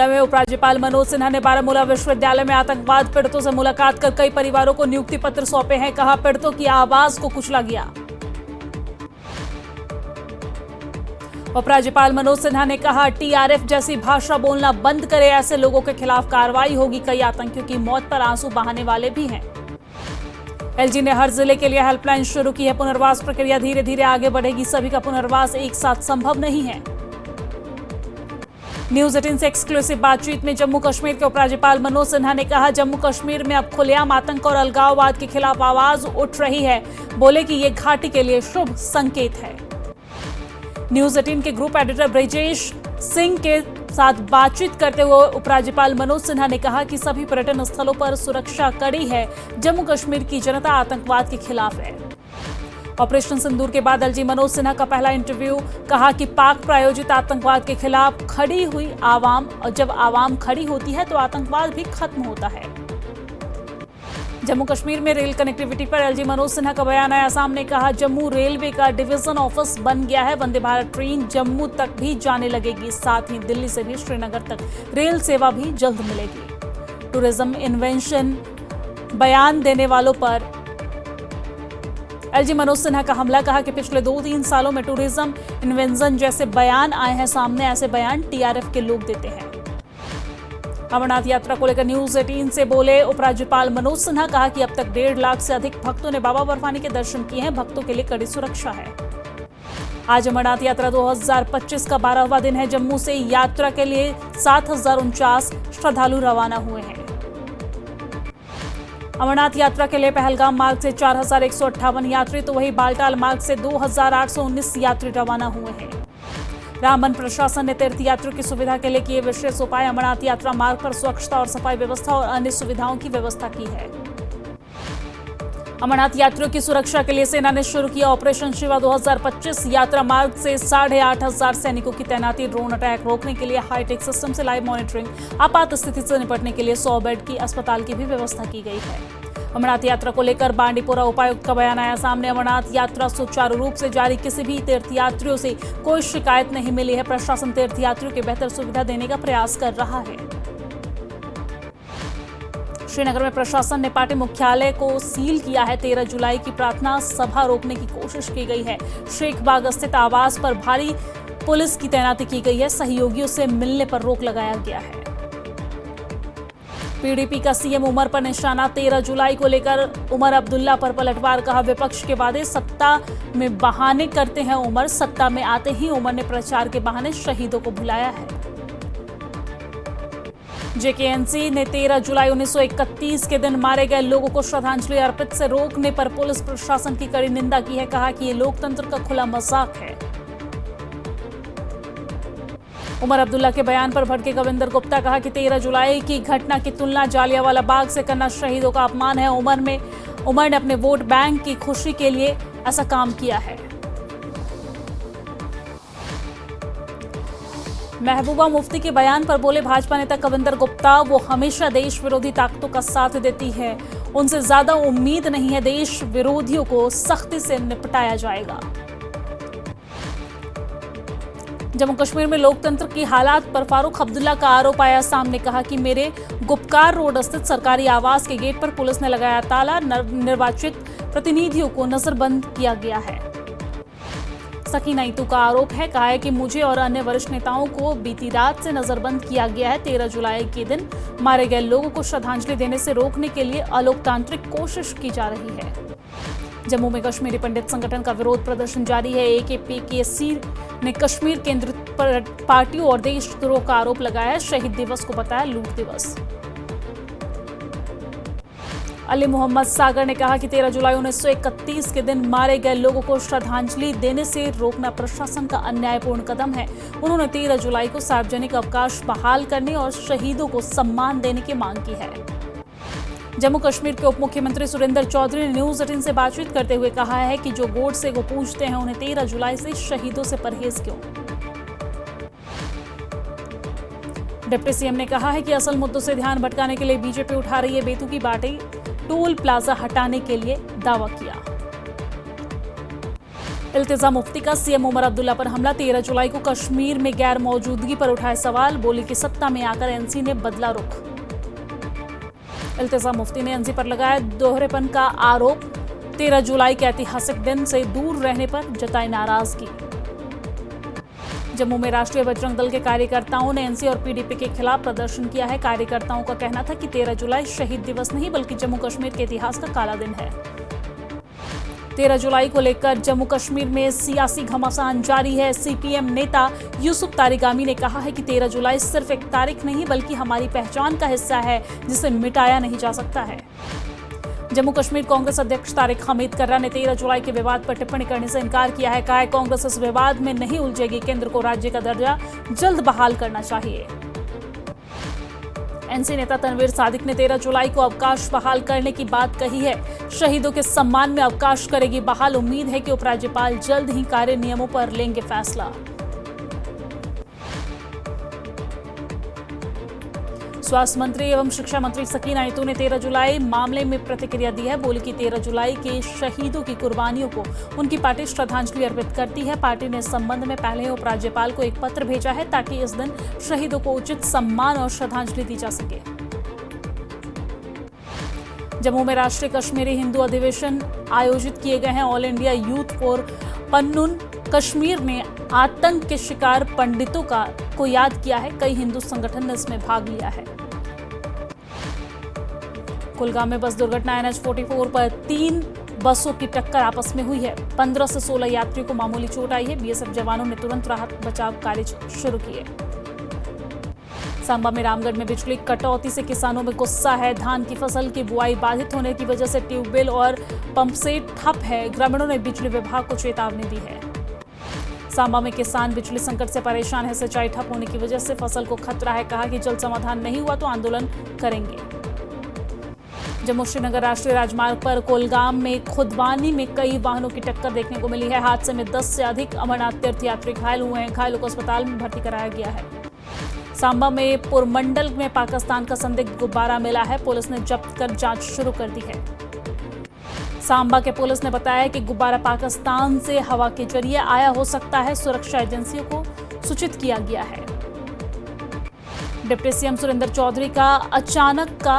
बारामूला में उपराज्यपाल मनोज सिन्हा ने बारामूला विश्वविद्यालय में आतंकवाद पीड़ितों से मुलाकात कर कई परिवारों को नियुक्ति पत्र सौंपे हैं। कहा, पीड़ितों की आवाज को कुचला गया। उपराज्यपाल मनोज सिन्हा ने कहा, टीआरएफ जैसी भाषा बोलना बंद करे, ऐसे लोगों के खिलाफ कार्रवाई होगी। कई आतंकियों की मौत पर आंसू बहाने वाले भी हैं। एलजी ने हर जिले के लिए हेल्पलाइन शुरू की है। पुनर्वास प्रक्रिया धीरे धीरे आगे बढ़ेगी। सभी का पुनर्वास एक साथ संभव नहीं है। न्यूज 18 से एक्सक्लूसिव बातचीत में जम्मू कश्मीर के उपराज्यपाल मनोज सिन्हा ने कहा, जम्मू कश्मीर में अब खुलेआम आतंक और अलगाववाद के खिलाफ आवाज उठ रही है। बोले कि ये घाटी के लिए शुभ संकेत है। न्यूज 18 के ग्रुप एडिटर ब्रिजेश सिंह के साथ बातचीत करते हुए उपराज्यपाल मनोज सिन्हा ने कहा कि सभी पर्यटन स्थलों पर सुरक्षा कड़ी है। जम्मू कश्मीर की जनता आतंकवाद के खिलाफ है। ऑपरेशन सिंदूर के बाद एलजी मनोज सिन्हा का पहला इंटरव्यू। कहा कि पाक प्रायोजित आतंकवाद के खिलाफ खड़ी हुई आवाम, और जब आवाम खड़ी होती है तो आतंकवाद भी खत्म होता है। जम्मू कश्मीर में रेल कनेक्टिविटी पर एलजी मनोज सिन्हा का बयान आया सामने। कहा, जम्मू रेलवे का डिवीजन ऑफिस बन गया है। वंदे भारत ट्रेन जम्मू तक भी जाने लगेगी। साथ ही दिल्ली से भी श्रीनगर तक रेल सेवा भी जल्द मिलेगी। टूरिज्म इन्वेंशन बयान देने वालों पर एलजी मनोज सिन्हा का हमला। कहा कि पिछले 2-3 सालों में टूरिज्म इन्वेंशन जैसे बयान आए हैं सामने। ऐसे बयान टीआरएफ के लोग देते हैं। अमरनाथ यात्रा को लेकर न्यूज 18 से बोले उपराज्यपाल मनोज सिन्हा। कहा कि अब तक 1.5 लाख से अधिक भक्तों ने बाबा बर्फानी के दर्शन किए हैं। भक्तों के लिए कड़ी सुरक्षा है। आज अमरनाथ यात्रा 2025 का 12वां दिन है। जम्मू से यात्रा के लिए 7,049 श्रद्धालु रवाना हुए हैं। अमरनाथ यात्रा के लिए पहलगाम मार्ग से 4,158 यात्री, तो वहीं बालटाल मार्ग से 2,819 यात्री रवाना हुए हैं। रामबन प्रशासन ने तीर्थयात्रियों की सुविधा के लिए किए विशेष उपाय। अमरनाथ यात्रा मार्ग पर स्वच्छता और सफाई व्यवस्था और अन्य सुविधाओं की व्यवस्था की है। अमरनाथ यात्रियों की सुरक्षा के लिए सेना ने शुरू किया ऑपरेशन शिवा 2025। यात्रा मार्ग से 8,500 सैनिकों की तैनाती। ड्रोन अटैक रोकने के लिए हाईटेक सिस्टम से लाइव मॉनिटरिंग। आपात स्थिति से निपटने के लिए 100 बेड की अस्पताल की भी व्यवस्था की गई है। अमरनाथ यात्रा को लेकर बांडीपुरा उपायुक्त का बयान आया सामने। अमरनाथ यात्रा सुचारू रूप से जारी, किसी भी तीर्थयात्रियों से कोई शिकायत नहीं मिली है। प्रशासन तीर्थयात्रियों को बेहतर सुविधा देने का प्रयास कर रहा है। श्रीनगर में प्रशासन ने पार्टी मुख्यालय को सील किया है। 13 जुलाई की प्रार्थना सभा रोकने की कोशिश की गई है। शेख बाग स्थित आवास पर भारी पुलिस की तैनाती की गई है। सहयोगियों से मिलने पर रोक लगाया गया है। पीडीपी का सीएम उमर पर निशाना। 13 जुलाई को लेकर उमर अब्दुल्ला पर पलटवार। कहा, विपक्ष के वादे सत्ता में बहाने करते हैं उमर। सत्ता में आते ही उमर ने प्रचार के बहाने शहीदों को भुलाया है। जेकेएनसी ने 13 जुलाई 1931 के दिन मारे गए लोगों को श्रद्धांजलि अर्पित से रोकने पर पुलिस प्रशासन की कड़ी निंदा की है। कहा कि ये लोकतंत्र का खुला मजाक है। उमर अब्दुल्ला के बयान पर भड़के कविंदर गुप्ता। कहा कि 13 जुलाई की घटना की तुलना जालियांवाला बाग से करना शहीदों का अपमान है। उमर ने अपने वोट बैंक की खुशी के लिए ऐसा काम किया है। महबूबा मुफ्ती के बयान पर बोले भाजपा नेता कविंदर गुप्ता, वो हमेशा देश विरोधी ताकतों का साथ देती है। उनसे ज्यादा उम्मीद नहीं है। देश विरोधियों को सख्ती से निपटाया जाएगा। जम्मू कश्मीर में लोकतंत्र की हालात पर फारूक अब्दुल्ला का आरोप आया सामने। कहा कि मेरे गुपकार रोड स्थित सरकारी आवास के गेट पर पुलिस ने लगाया ताला। निर्वाचित प्रतिनिधियों को नजरबंद किया गया है। सकीना ईतू का आरोप है। कहा है कि मुझे और अन्य वरिष्ठ नेताओं को बीती रात से नजरबंद किया गया है। 13 जुलाई के दिन मारे गए लोगों को श्रद्धांजलि देने से रोकने के लिए अलोकतांत्रिक कोशिश की जा रही है। जम्मू में कश्मीरी पंडित संगठन का विरोध प्रदर्शन जारी है। एकेपीकेसी ने कश्मीर केंद्रित पार्टियों और देशद्रोह का आरोप लगाया। शहीद दिवस को बताया लूट दिवस। अली मोहम्मद सागर ने कहा कि 13 जुलाई 1931 के दिन मारे गए लोगों को श्रद्धांजलि देने से रोकना प्रशासन का अन्यायपूर्ण कदम है। उन्होंने 13 जुलाई को सार्वजनिक अवकाश बहाल करने और शहीदों को सम्मान देने की मांग की है। जम्मू कश्मीर के उप मुख्यमंत्री सुरेंद्र चौधरी ने न्यूज 18 से बातचीत करते हुए कहा है कि जो गोडसे को पूछते हैं उन्हें 13 जुलाई से शहीदों से परहेज क्यों। डिप्टी सीएम ने कहा है कि असल मुद्दों से ध्यान भटकाने के लिए बीजेपी उठा रही है। बेतु की बातें टोल प्लाजा हटाने के लिए दावा किया। इल्तिजा मुफ्ती का सीएम उमर अब्दुल्ला पर हमला। 13 जुलाई को कश्मीर में गैर मौजूदगी पर उठाए सवाल। बोली कि सत्ता में आकर एनसी ने बदला रुख। इल्तिजा मुफ्ती ने एनसी पर लगाया दोहरेपन का आरोप। 13 जुलाई के ऐतिहासिक दिन से दूर रहने पर जताई नाराजगी। जम्मू में राष्ट्रीय बजरंग दल के कार्यकर्ताओं ने एनसी और पीडीपी के खिलाफ प्रदर्शन किया है। कार्यकर्ताओं का कहना था कि 13 जुलाई शहीद दिवस नहीं बल्कि जम्मू कश्मीर के इतिहास का काला दिन है। 13 जुलाई को लेकर जम्मू कश्मीर में सियासी घमासान जारी है। सीपीएम नेता यूसुफ तारिगामी ने कहा है कि 13 जुलाई सिर्फ एक तारीख नहीं बल्कि हमारी पहचान का हिस्सा है जिसे मिटाया नहीं जा सकता है। जम्मू कश्मीर कांग्रेस अध्यक्ष तारिक हमीद कर्रा ने 13 जुलाई के विवाद पर टिप्पणी करने से इनकार किया है। कहा है कांग्रेस इस विवाद में नहीं उलझेगी। केंद्र को राज्य का दर्जा जल्द बहाल करना चाहिए। एनसी नेता तनवीर सादिक ने 13 जुलाई को अवकाश बहाल करने की बात कही है। शहीदों के सम्मान में अवकाश करेगी बहाल। उम्मीद है कि उपराज्यपाल जल्द ही कार्य नियमों पर लेंगे फैसला। स्वास्थ्य मंत्री एवं शिक्षा मंत्री सकीना इतू ने 13 जुलाई मामले में प्रतिक्रिया दी है। बोली कि 13 जुलाई के शहीदों की कुर्बानियों को उनकी पार्टी श्रद्धांजलि अर्पित करती है। पार्टी ने इस संबंध में पहले ही उपराज्यपाल को एक पत्र भेजा है ताकि इस दिन शहीदों को उचित सम्मान और श्रद्धांजलि दी जा सके। जम्मू में राष्ट्रीय कश्मीरी हिंदू अधिवेशन आयोजित किए गए हैं। All India youth for Pannun Kashmir ने आतंक के शिकार पंडितों को याद किया है। कई हिंदू संगठन ने इसमें भाग लिया है। कुलगाम में बस दुर्घटना। NH44 पर 3 बसों की टक्कर आपस में हुई है। 15 से 16 यात्रियों को मामूली चोट आई है। बीएसएफ जवानों ने तुरंत राहत बचाव कार्य शुरू किए। सांबा में रामगढ़ में बिजली कटौती से किसानों में गुस्सा है। धान की फसल की बुआई बाधित होने की वजह से ट्यूबवेल और पंपसेट ठप है। ग्रामीणों ने बिजली विभाग को चेतावनी दी है। सांबा में किसान बिजली संकट से परेशान है। सिंचाई ठप होने की वजह से फसल को खतरा है। कहा कि जल्द समाधान नहीं हुआ तो आंदोलन करेंगे। जम्मू श्रीनगर राष्ट्रीय राजमार्ग पर कोलगाम में खुदवानी में कई वाहनों की टक्कर देखने को मिली है। हादसे में 10 से अधिक अमरनाथ तीर्थ यात्री घायल हुए हैं। घायलों को अस्पताल में भर्ती कराया गया है। सांबा में पुरमंडल में पाकिस्तान का संदिग्ध गुब्बारा मिला है। पुलिस ने जब्त कर जांच शुरू कर दी है। सांबा के पुलिस ने बताया कि गुब्बारा पाकिस्तान से हवा के जरिए आया हो सकता है। सुरक्षा एजेंसियों को सूचित किया गया है। डिप्टी सीएम सुरेंद्र चौधरी का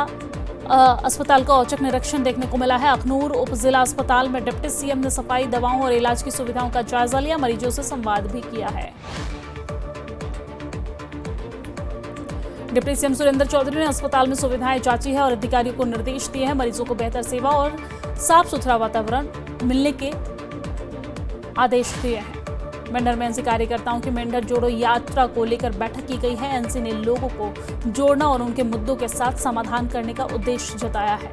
अस्पताल का औचक निरीक्षण देखने को मिला है। अखनूर उप जिला अस्पताल में डिप्टी सीएम ने सफाई, दवाओं और इलाज की सुविधाओं का जायजा लिया। मरीजों से संवाद भी किया है। डिप्टी सीएम सुरेंद्र चौधरी ने अस्पताल में सुविधाएं जांची है और अधिकारियों को निर्देश दिए हैं। मरीजों को बेहतर सेवा और साफ सुथरा वातावरण मिलने के आदेश दिए हैं। मेंढर में एनसी कार्यकर्ताओं की मेंढर जोड़ो यात्रा को लेकर बैठक की गई है। एनसी ने लोगों को जोड़ना और उनके मुद्दों के साथ समाधान करने का उद्देश्य जताया है।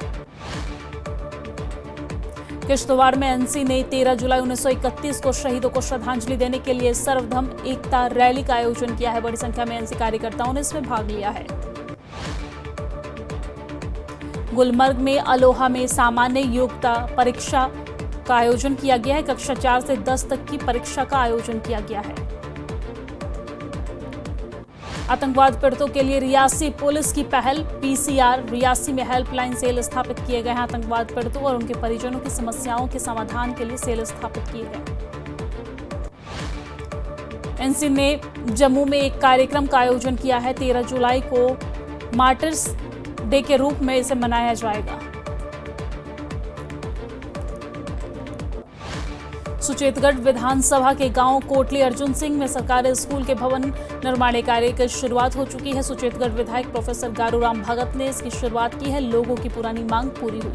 किश्तवाड़ में एनसी ने 13 जुलाई 1931 को शहीदों को श्रद्धांजलि देने के लिए सर्वधर्म एकता रैली का आयोजन किया है। बड़ी संख्या में एनसी कार्यकर्ताओं ने इसमें भाग लिया है। गुलमर्ग में अलोहा में सामान्य योग्यता परीक्षा का आयोजन किया गया है। कक्षा 4 से 10 तक की परीक्षा का आयोजन किया गया है। आतंकवाद पीड़ितों के लिए रियासी पुलिस की पहल। पीसीआर रियासी में हेल्पलाइन सेल स्थापित किए गए हैं। आतंकवाद पीड़ितों और उनके परिजनों की समस्याओं के समाधान के लिए सेल स्थापित किए गए। एनसी ने जम्मू में एक कार्यक्रम का आयोजन किया है। 13 जुलाई को मार्टर्स डे के रूप में इसे मनाया जाएगा। सुचेतगढ़ विधानसभा के गांव कोटली अर्जुन सिंह में सरकारी स्कूल के भवन निर्माण कार्य की शुरुआत हो चुकी है। सुचेतगढ़ विधायक प्रोफेसर गारूराम भगत ने इसकी शुरुआत की है। लोगों की पुरानी मांग पूरी हुई।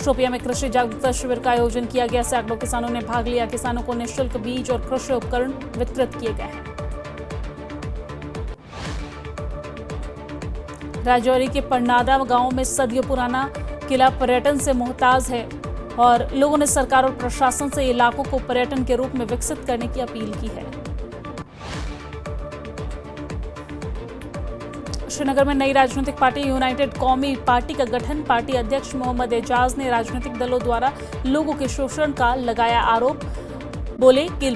शोपियां में कृषि जागरूकता शिविर का आयोजन किया गया। सैकड़ों किसानों ने भाग लिया। किसानों को निःशुल्क बीज और कृषि उपकरण वितरित किए गए हैं। राजौरी के परनादा गांव में सदियों पुराना किला पर्यटन से मुहताज है और लोगों ने सरकार और प्रशासन से इलाकों को पर्यटन के रूप में विकसित करने की अपील की है। श्रीनगर में नई राजनीतिक पार्टी यूनाइटेड कौमी पार्टी का गठन। पार्टी अध्यक्ष मोहम्मद एजाज ने राजनीतिक दलों द्वारा लोगों के शोषण का लगाया आरोप। बोले कि